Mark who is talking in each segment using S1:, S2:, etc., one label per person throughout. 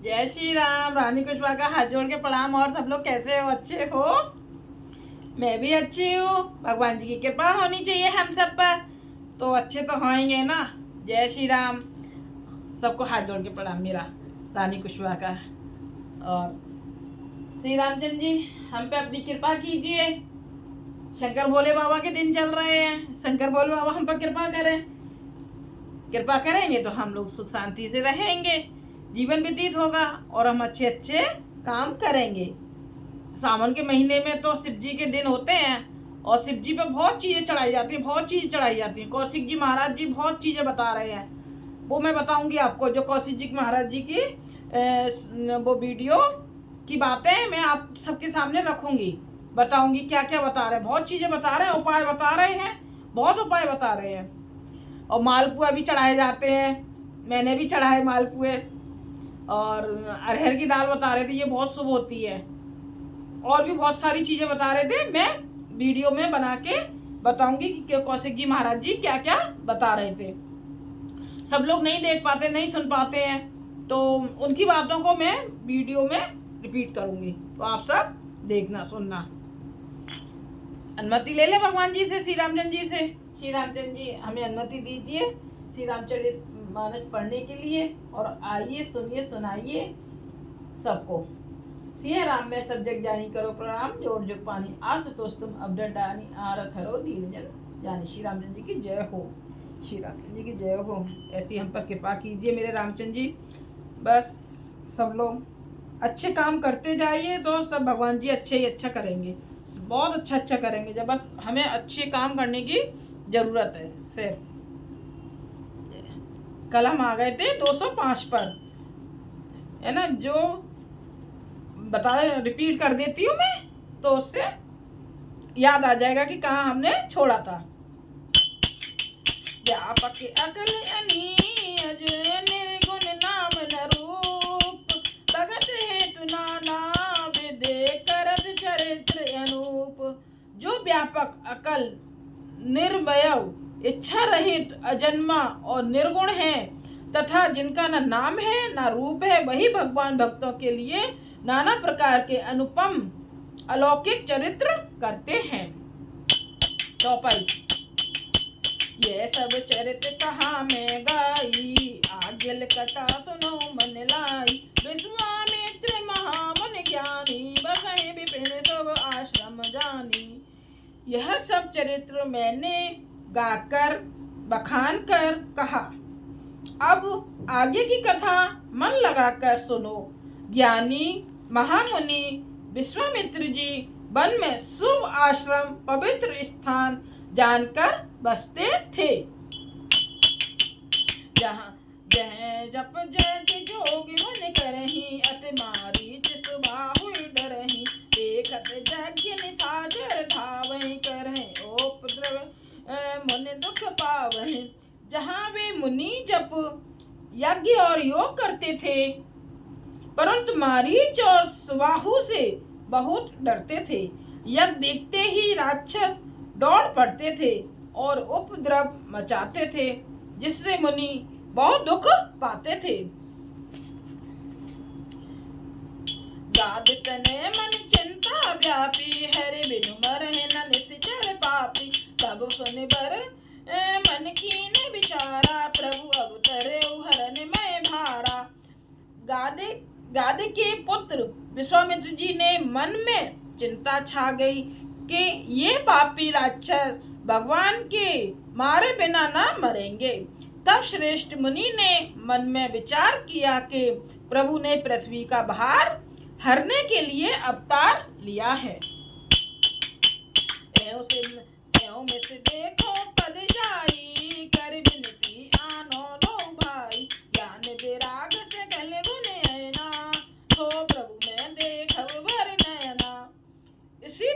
S1: जय श्री राम। रानी कुशवाहा का हाथ जोड़ के प्रणाम। और सब लोग कैसे हो? अच्छे हो? मैं भी अच्छी हूँ। भगवान जी की कृपा होनी चाहिए हम सब पर, तो अच्छे तो होंगे ना। जय श्री राम। सबको हाथ जोड़ के प्रणाम मेरा, रानी कुशवाहा का। और श्री रामचंद्र जी हम पे अपनी कृपा कीजिए। शंकर भोले बाबा के दिन चल रहे हैं। शंकर भोले बाबा हम पर कृपा करें। कृपा करेंगे तो हम लोग सुख शांति से रहेंगे, जीवन व्यतीत होगा और हम अच्छे अच्छे काम करेंगे। सावन के महीने में तो शिव जी के दिन होते हैं और शिव जी पे बहुत चीज़ें चढ़ाई जाती हैं, बहुत चीज़ चढ़ाई जाती हैं। कौशिक जी महाराज जी बहुत चीज़ें बता रहे हैं, वो मैं बताऊंगी आपको। जो कौशिक जी महाराज जी की वो वीडियो की बातें मैं आप सबके सामने रखूंगी, बताऊंगी क्या क्या बता रहे हैं। बहुत चीज़ें बता रहे हैं, उपाय बता रहे हैं, बहुत उपाय बता रहे हैं। और मालपुआ भी चढ़ाए जाते हैं, मैंने भी चढ़ाए मालपुए। और अरहर की दाल बता रहे थे, ये बहुत शुभ होती है। और भी बहुत सारी चीज़ें बता रहे थे, मैं वीडियो में बना के बताऊंगी कि कौशिक जी महाराज जी क्या क्या बता रहे थे। सब लोग नहीं देख पाते, नहीं सुन पाते हैं, तो उनकी बातों को मैं वीडियो में रिपीट करूंगी, तो आप सब देखना सुनना। अनुमति ले ले भगवान जी से, श्री रामचंद्र जी से। श्री रामचंद्र जी हमें अनुमति दीजिए श्री रामचरित मानस पढ़ने के लिए। और आइए सुनिए सुनाइए सबको। सिया राम में सब जग जानी करो प्रणाम, जोर जुग पानी आशुतोष तुम अवडर डानी आरत हरो दीन जन जानी। श्री रामचंद्र जी की जय हो, श्री रामचंद्र जी की जय हो। ऐसी हम पर कृपा कीजिए मेरे रामचंद्र जी। बस सब लोग अच्छे काम करते जाइए तो सब भगवान जी अच्छे ही अच्छा करेंगे, बहुत अच्छा अच्छा करेंगे। जब बस हमें अच्छे काम करने की ज़रूरत है सिर्फ। कल हम आ गए थे 205 पर, है ना। जो बता रिपीट कर देती हूँ मैं, तो उससे याद आ जाएगा कि कहाँ हमने छोड़ा था। व्यापक अकल अनीज निर्गुण नाम न रूप, भगत हेतु नाना विदे करत चरित्र अनूप। जो व्यापक अकल, निर्वयव, इच्छा रहित, अजन्मा और निर्गुण है, तथा जिनका न नाम है न रूप है, वही भगवान भक्तों के लिए नाना प्रकार के अनुपम अलौकिक चरित्र करते हैं। चौपाई। ये सब चरित्र कहाँ में गाई, आज्ञल कथा सुनो मन लाई। विश्वामित्र महामुनि ज्ञानी, बसहि विपिन सब आश्रम जानी। यह सब चरित्र मैंने गाकर बखान कर कहा, अब आगे की कथा मन लगाकर सुनो। ज्ञानी महामुनि विश्वामित्र जी वन में शुभ आश्रम पवित्र स्थान जानकर बसते थे, जहाँ जह जप जग जोगी मन करही, अति मारीच सुबाहु डरही। देखत यज्ञ निशाचर धावहि, करहि उपद्रव मुनि दुख पावहि। जहाँ वे मुनि जप यज्ञ और योग करते थे, परंतु मारीच और सुबाहु से बहुत डरते थे। यज्ञ देखते ही राक्षस दौड़ पड़ते थे और उपद्रव मचाते थे, जिससे मुनि बहुत दुख पाते थे। गाद तने मन चिंता व्यापी, हरि बिनु मरहि न निश्चर पापी। तब सुनि बर मन कीन विचारा, प्रभु अवतरे हरन में भारा। गादे के पुत्र विश्वामित्र जी ने मन में चिंता छा गई कि ये पापी राक्षस भगवान के मारे बिना ना मरेंगे। तब श्रेष्ठ मुनि ने मन में विचार किया कि प्रभु ने पृथ्वी का भार हरने के लिए अवतार लिया है। एवं में देखो पद जाई, कर विनती आनो लो भाई। ज्ञान विराग से गले गुने ऐना, तो प्रभु में देखब भर नयना। इसी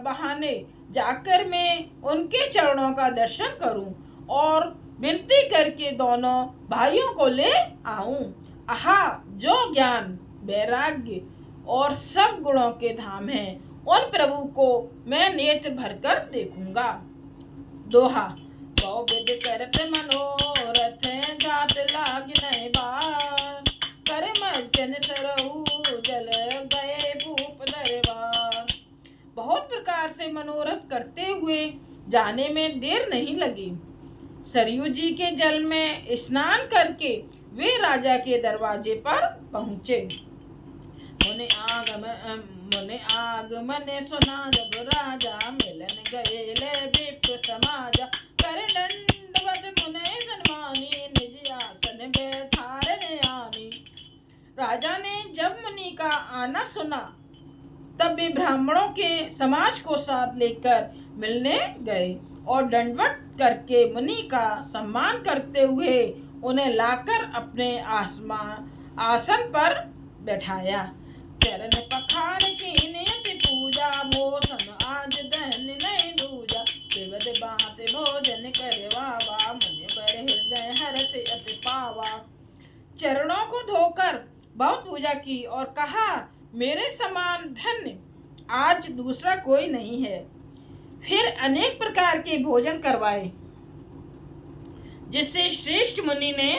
S1: बहाने जाकर मैं उनके चरणों का दर्शन करूं और विनती करके दोनों भाइयों को ले आऊं। आहा, जो ज्ञान, वैराग्य और सब गुणों के धाम हैं, उन प्रभु को मैं नेत्र भरकर देखूंगा। दोहा। गौ विद करत मनोरथ, जात लाग नहीं बार, कर मनोरथ करते हुए जाने में देर नहीं लगी। सरयू जी के जल में स्नान करके वे राजा के दरवाजे पर पहुंचे। मुने आगमन सुना जब राजा, मिलन गए ले विप्र समाजा। कर दंडवत मुने सन्मानी, निज आसन बैठारने आनी। राजा ने जब मुनि का आना सुना तब वे ब्राह्मणों के समाज को साथ लेकर मिलने गए और दंडवत करके मुनि का सम्मान करते हुए उन्हें लाकर अपने आसन पर बैठाया। चरण पखार की नियति पूजा, मोसन आज दहन नहीं दूजा। देवद बात भोजन करे वावा, मुनि बर हृदय हरत अति पावा। चरणों को धोकर बहुत पूजा की और कहा, मेरे समान धन्य आज दूसरा कोई नहीं है। फिर अनेक प्रकार के भोजन करवाए, जिससे श्रेष्ठ मुनि ने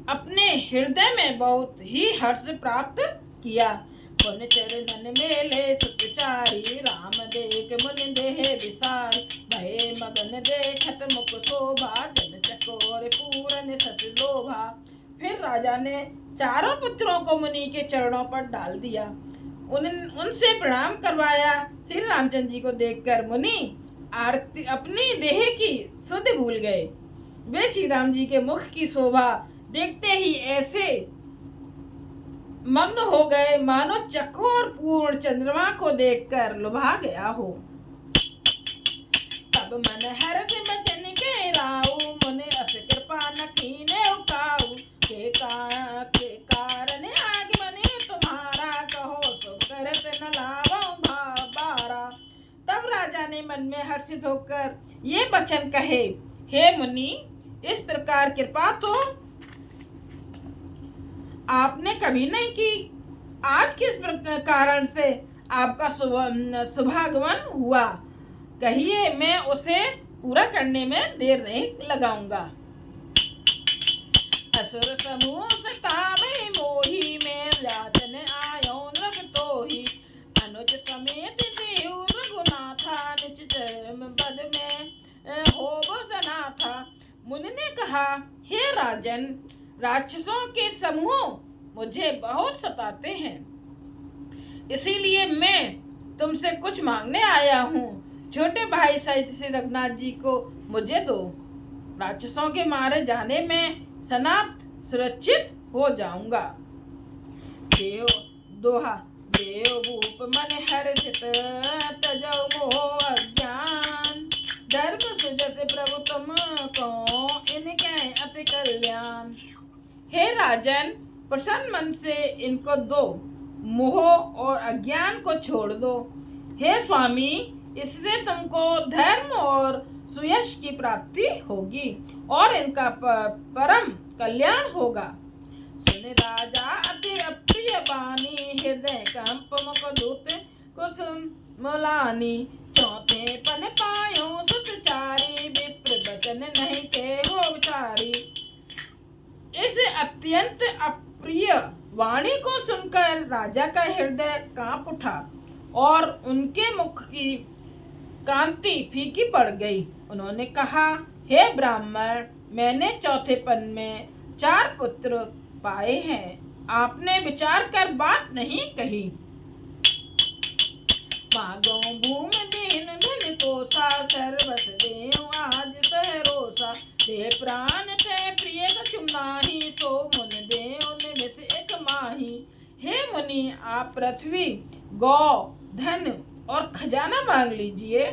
S1: अपने हृदय में बहुत ही हर्ष प्राप्त किया। पुन चरणन मेले सुखचारी, राम देख मुनि देह विसार। भय मगन देखत मुख शोभा, जन चकोर पूरन सत लोभा। फिर राजा ने चारों पुत्रों को मुनि के चरणों पर डाल दिया, उनसे प्रणाम करवाया। श्री रामचंद्र जी को देखकर मुनि आरती अपनी देह की सुध भूल गए। वे श्री राम जी के मुख की शोभा देखते ही ऐसे मग्न हो गए मानो चकोर पूर्ण चंद्रमा को देखकर लुभा गया हो। तब मन हर्ष बचन के राऊ, मुनि अस कृपा न कीने उकाऊ। के कारण आगमन तुम्हारा, कहो तो करत न लावो बारा। तब राजा ने मन में हर्षित होकर ये वचन कहे, हे मुनि, इस प्रकार कृपा तो आपने कभी नहीं की। आज किस कारण से आपका शुभागमन हुआ, कहिए, मैं उसे पूरा करने में देर नहीं लगाऊंगा। असुर समूह सतावे मोही, में याचन आयो नभ तोही। अनुज समेत देव रघुनाथा, निज बद में होबो सनाथा। मुनि ने कहा, हे राजन, राक्षसों के समूह मुझे बहुत सताते हैं, इसीलिए मैं तुमसे कुछ मांगने आया हूँ। छोटे भाई सहित श्री रघुनाथ जी को मुझे दो, राक्षसों के मारे जाने में समाप्त सुरक्षित हो जाऊंगा। देव दोहा, देव भूप मन हर्षित, तजौ मोह अज्ञान। धर्म सुजत प्रभु तुम को, इनके अति कल्याण। हे राजन, प्रसन्न मन से इनको दो, मोह और अज्ञान को छोड़ दो। हे स्वामी, इससे तुमको धर्म और सुयश की प्राप्ति होगी और इनका परम कल्याण होगा। सुन राजा अति अप्रिय बानी, हृदय कंप मुख दूत कुसुम मुलानी। चौथे पन पायो सुतचारी, विप्र बचन नहीं के हो विचारी। इस अत्यंत अप्रिय वाणी को सुनकर राजा का हृदय कांप उठा और उनके मुख की कांति फीकी पड़ गई। उन्होंने कहा, हे ब्राह्मण, मैंने चौथे पन में 4 पुत्र पाए हैं, आपने विचार कर बात नहीं कही। मागो भूम दीन धन कोसा, सर्वस देव आज सहरोसा। दे प्राण थे प्रिय कछुम नाही, सो मुन देव निमिष एक माही। हे मुनि, आप पृथ्वी, गौ, धन और खजाना मांग लीजिए,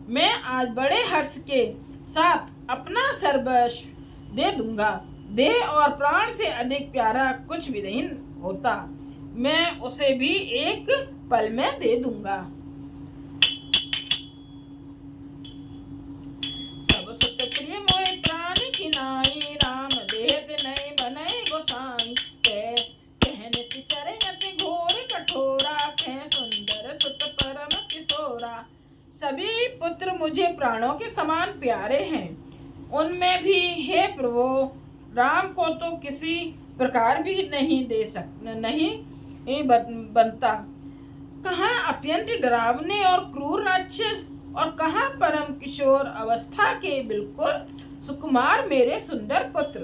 S1: मैं आज बड़े हर्ष के साथ अपना सर्वस्व दे दूंगा। देह और प्राण से अधिक प्यारा कुछ भी नहीं होता, मैं उसे भी एक पल में दे दूंगा। सब सुत प्रिय मोहि प्राण की नाई, राम देह नहीं बनई गोसाई। कहने चरे अति घोर कठोरा, कह सुंदर सुत परम किशोरा। सभी पुत्र मुझे प्राणों के समान प्यारे हैं, उनमें भी हे प्रभु, राम को तो किसी प्रकार भी नहीं बनता। कहाँ अत्यंत डरावने और क्रूर राक्षस और कहाँ परम किशोर अवस्था के बिल्कुल सुकुमार मेरे सुंदर पुत्र।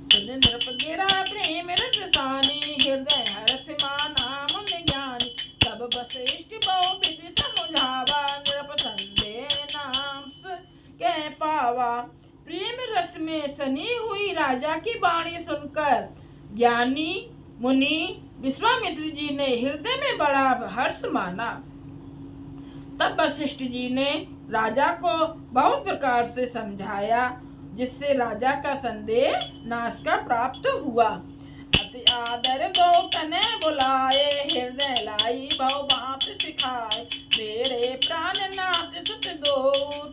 S1: प्रेम रसानी हृदय हरस माना मन ज्ञानी सब वशिष्ठ बहु विधि समुझावा नृप संदेह नाम कह पावा। प्रेम रस में सनी हुई राजा की वाणी सुनकर ज्ञानी मुनि विश्वामित्र जी ने हृदय में बड़ा हर्ष माना। तब वशिष्ठ जी ने राजा को बहुत प्रकार से समझाया, जिससे राजा का संदेह नाश का प्राप्त हुआ। अति आदर दो कने बुलाए हृदय लाई बहु बात सिखाए मेरे प्राण नाथ सुत दो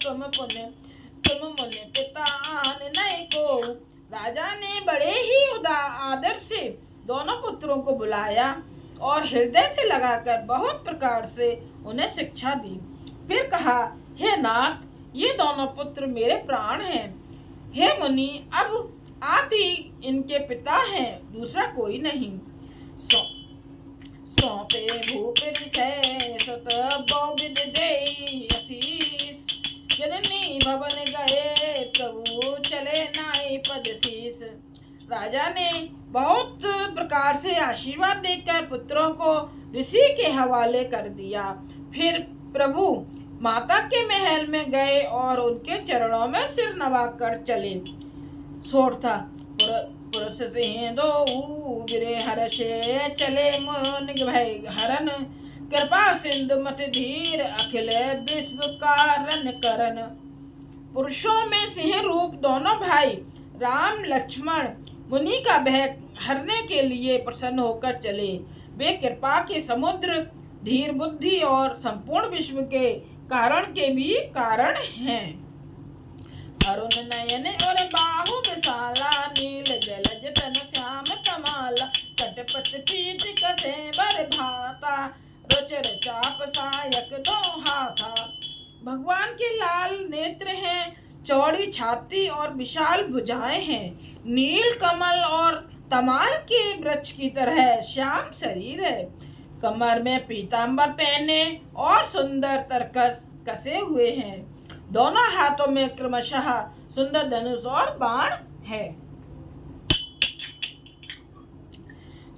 S1: तुम मुनि पिता आन नहीं को। राजा ने बड़े ही आदर से दोनों पुत्रों को बुलाया और हृदय से लगाकर बहुत प्रकार से उन्हें शिक्षा दी। फिर कहा, हे नाथ, ये दोनों पुत्र मेरे प्राण हैं। हे मुनि, अब आप ही इनके पिता हैं, दूसरा कोई नहीं। सौंपे भूप विषय सुत बहुविध देई आशीष जननी भवन गए प्रभु चले नाई पद शीस। राजा ने बहुत प्रकार से आशीर्वाद देकर पुत्रों को ऋषि के हवाले कर दिया। फिर प्रभु माता के महल में गए और उनके चरणों में सिर नवाकर चले। सोठ था पुरुष सिंह दो गिरे हर्षे चले मुन भय हरन कृपा सिंधु मत धीर अखिल विश्व कारण करन। पुरुषों में सिंह रूप दोनों भाई राम लक्ष्मण मुनि का भय हरने के लिए प्रसन्न होकर चले। वे कृपा के समुद्र, धीर बुद्धि और संपूर्ण विश्व के कारण के भी कारण हैं। अरुण नयन और बाहु विशाला नील जलज तन श्याम कमाला कटपट पीठ कसे बर भाता रुचर चाप सायक दो हाथा। भगवान के लाल नेत्र हैं, चौड़ी छाती और विशाल भुजाएं हैं। नील कमल और तमाल के वृक्ष की तरह श्याम शरीर है। कमर में पीतांबर पहने और सुंदर तरकस कसे हुए हैं। दोनों हाथों में क्रमशः सुंदर धनुष और बाण है।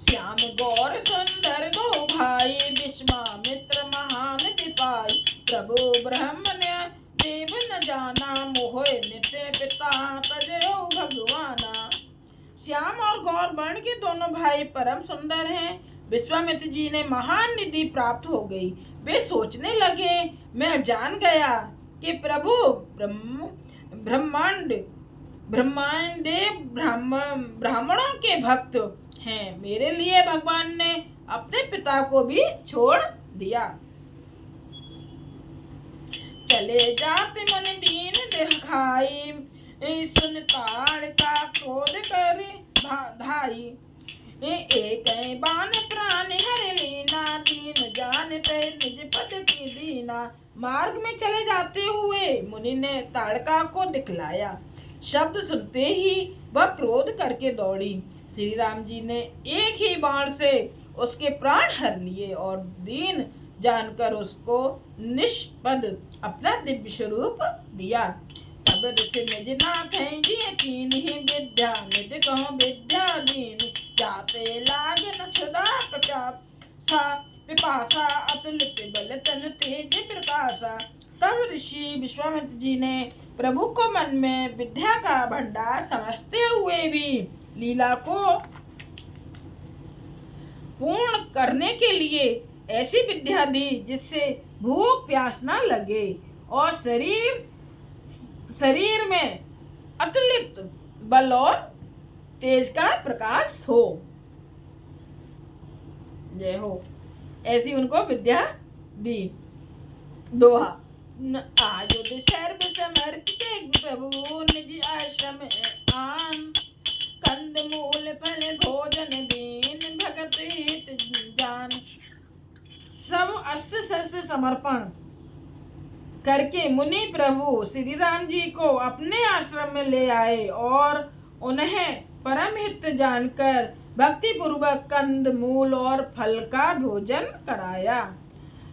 S1: श्याम गौर सुंदर दो भाई विश्वामित्र महान सिपाही प्रभु ब्रह्म ने देव न जाना मोहे नित्य पिता तजो भगवाना। श्याम और गौर वर्ण के दोनों भाई परम सुंदर हैं। विश्वामित्र जी ने महान निधि प्राप्त हो गई। वे सोचने लगे, मैं जान गया कि प्रभु ब्राह्मणों के भक्त हैं। मेरे लिए भगवान ने अपने पिता को भी छोड़ दिया। चले जाते मन दीन दिखाई सुन ताड़ का क्रोध कर धाई एक बान प्राण हर लीना दीन जानते निज पद की दीना। मार्ग में चले जाते हुए मुनि ने ताड़का को दिखलाया। शब्द सुनते ही वह क्रोध करके दौड़ी। श्री राम जी ने एक ही बाण से उसके प्राण हर लिए और दीन जानकर उसको निष्पद अपना दिव्य स्वरूप दिया। तब ऋषि निज नाथ जी कीन ही विद्या निज कहो विद्या दीन जाते लाग न क्षुधा कचाप सा पिपासा अतुलित बल तन तेज प्रकाशा। तब ऋषि विश्वामित्र जी ने प्रभु को मन में विद्या का भंडार समझते हुए भी लीला को पूर्ण करने के लिए ऐसी विद्या दी जिससे भूख प्यास न लगे और शरीर में अतुलित बल और तेज का प्रकाश हो। जय हो। ऐसी उनको विद्या दी। दोहा आयुध सर्व समर्थ प्रभु निज आश्रम आन कंद मूल फल भोजन दीन भगत हित जान। सब अस्त्र शस्त्र समर्पण करके मुनि प्रभु श्री राम जी को अपने आश्रम में ले आए और उन्हें परम हित जानकर भक्ति पूर्वक कंद मूल और फल का भोजन कराया।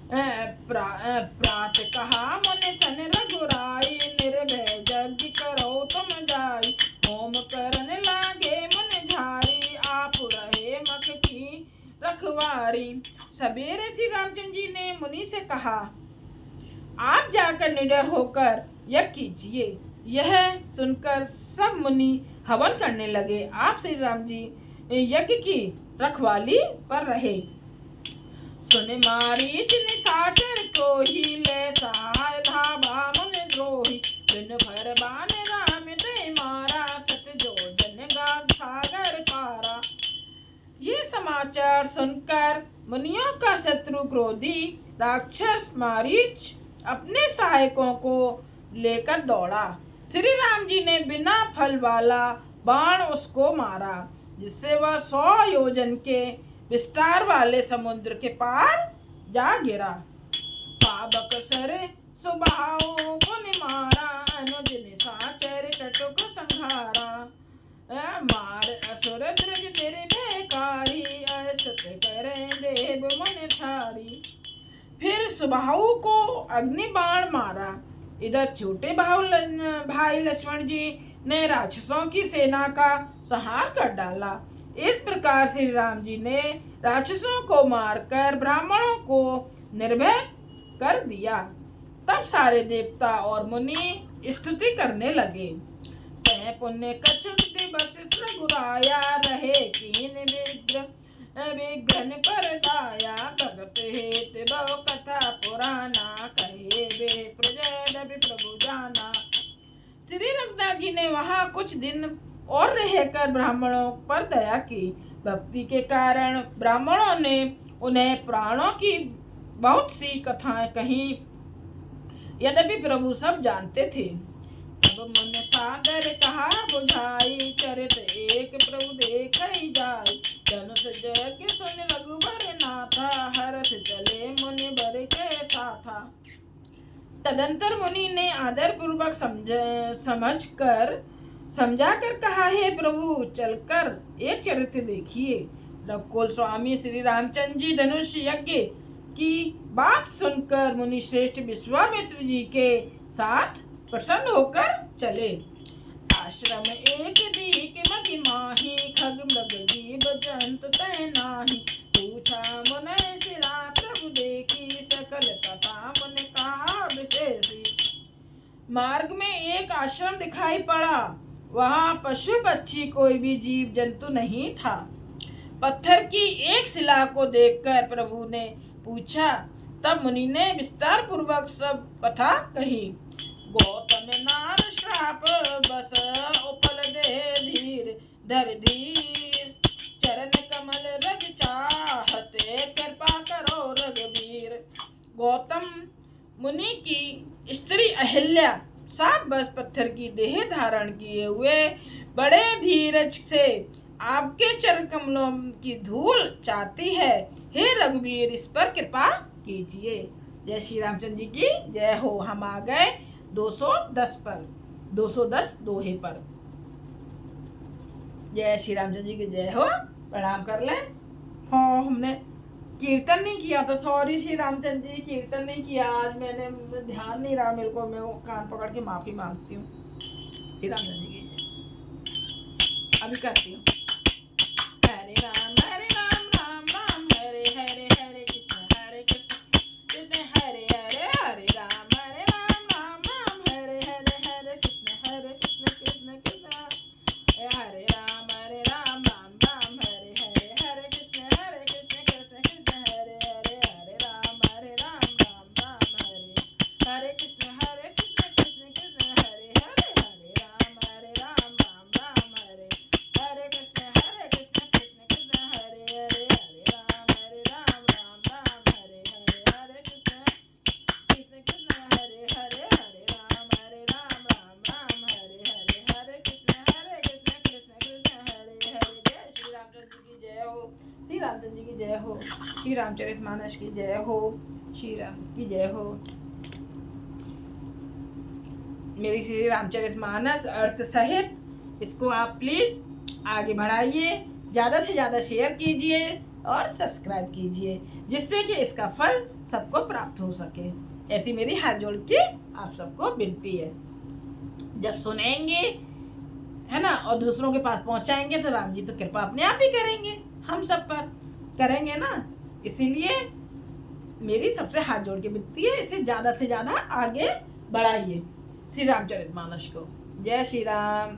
S1: प्रात कहा मुनि सन रघुराई, निर्भय यज्ञ करो तुम जाई। होम करन लागे मुनि झारी, आप रहे मख की रखवारी। सवेरे श्री रामचंद्र जी ने मुनि से कहा, आप जाकर निडर होकर यज्ञ कीजिए। यह सुनकर सब मुनि हवन करने लगे। आप श्री राम जी यज्ञ की रखवाली पर रहे। सुन मारीच निशाचर को ही, ले सहाय धावा मुनि द्रोही। दिन भर बान राम ते मारा, सत जो जन गाग सागर पारा। ये समाचार सुनकर मुनियों का शत्रु क्रोधी राक्षस मारीच अपने सहायकों को लेकर दौड़ा। श्री राम जी ने बिना फल वाला बाण उसको मारा, जिससे वह 100 योजन के विस्तार वाले समुद्र के पार जा गिरा। पावक सर सुबाओ मुनि मारा, अनुज निशाचर कटुक संहारा। मार असुर दृग निर्भयकारी, असत करें देव मन थारी। फिर सुबाहु को अग्नि बाण मारा। इधर छोटे भाई लक्ष्मण जी ने राक्षसों की सेना का संहार कर डाला। इस प्रकार श्री राम जी ने राक्षसों को मारकर ब्राह्मणों को निर्भय कर दिया। तब सारे देवता और मुनि स्तुति करने लगे। तय पुण्य कछुक दिवस रघुराया, रहे कीन विघ्न पर दाया। भगत हेत बहु कथा पुराना, कहे वे प्रजय प्रभु जाना। श्री रघुनाथ जी ने वहाँ कुछ दिन और रहकर ब्राह्मणों पर दया की। भक्ति के कारण ब्राह्मणों ने उन्हें प्राणों की बहुत सी कथाएं कही, यद्यपि प्रभु सब जानते थे। तब मन सागर कहा बुझाई, चरित एक प्रभु देख ही जाई। धनुष यज्ञ सुन रघुबर नाथा, हर्ष चले मुनि बर के साथा। तदंतर मुनि ने आदर पूर्वक समझाकर कहा, हे प्रभु चलकर एक चरित्र देखिए। रघुकुल स्वामी श्री रामचंद्र जी धनुष यज्ञ की बात सुनकर मुनि श्रेष्ठ विश्वामित्र जी के साथ प्रसन्न होकर चले। आश्रम एक दीक मति माही, खग मृग जीव जंतु तै नाही। पूछा मुने सिरा प्रभु देखी, सकल कथा मुनि कहा विशेषी। मार्ग में एक आश्रम दिखाई पड़ा। वहाँ पशु पक्षी कोई भी जीव जंतु नहीं था। पत्थर की एक शिला को देखकर प्रभु ने पूछा। तब मुनि ने विस्तार पूर्वक सब कथा कही। गौतम नाम श्राप बस, उपल दे धीर धर धीर। चरण कमल रग चाहते, कृपा करो रघुवीर। गौतम मुनि की स्त्री अहिल्या साप बस पत्थर की देह धारण किए हुए बड़े धीरज से आपके चरण कमलों की धूल चाहती है। हे रघुवीर, इस पर कृपा कीजिए। जय श्री रामचंद्र जी की जय हो। हम आ गए 210 पर, 210 दोहे पर। जय श्री रामचंद्र जी की जय हो। प्रणाम कर लें। हाँ, हमने कीर्तन नहीं किया था, सॉरी श्री रामचंद्र जी, कीर्तन नहीं किया आज। मैंने ध्यान नहीं रहा मेरे को, मैं वो कान पकड़ के माफी मांगती हूँ। श्री रामचंद्र जी की जय। अभी करती हूँ। हरे राम राम राम हरे हरे, हरे कृष्ण कृष्ण हरे हरे, हरे राम राम राम हरे हरे, हरे कृष्ण कृष्ण कृष्ण हरे राम राम राम हरे हरे, हरे कृष्ण कृष्ण कृष्ण हरे हरे, हरे राम राम राम हरे हरे कृष्ण कृष्ण कृष्ण हरे हरे, हरे राम राम राम हरे हरे कृष्ण कृष्ण कृष्ण हरे हरे, हरे राम राम राम हरे हरे, हरे कृष्ण कृष्ण कृष्ण हरे हरे, हरे राम राम हरे हरे, हरे कृष्ण कृष्ण कृष्ण हरे हरे। जय श्री रामचंद्र जी की जय हो। श्री रामचंद्र जी की जय हो। श्री रामचरितमानस की जय हो। श्री राम की जय हो। मेरी श्री रामचरितमानस अर्थ सहित इसको आप प्लीज आगे बढ़ाइए। ज़्यादा से ज़्यादा शेयर कीजिए और सब्सक्राइब कीजिए, जिससे कि इसका फल सबको प्राप्त हो सके। ऐसी मेरी हाथ जोड़ के आप सबको विनती है। जब सुनेंगे है ना और दूसरों के पास पहुंचाएंगे तो राम जी तो कृपा अपने आप ही करेंगे, हम सब पर करेंगे ना। इसीलिए मेरी सबसे हाथ जोड़ के विनती है, इसे ज़्यादा से ज़्यादा आगे बढ़ाइए श्री रामचरितमानस को। जय श्री राम।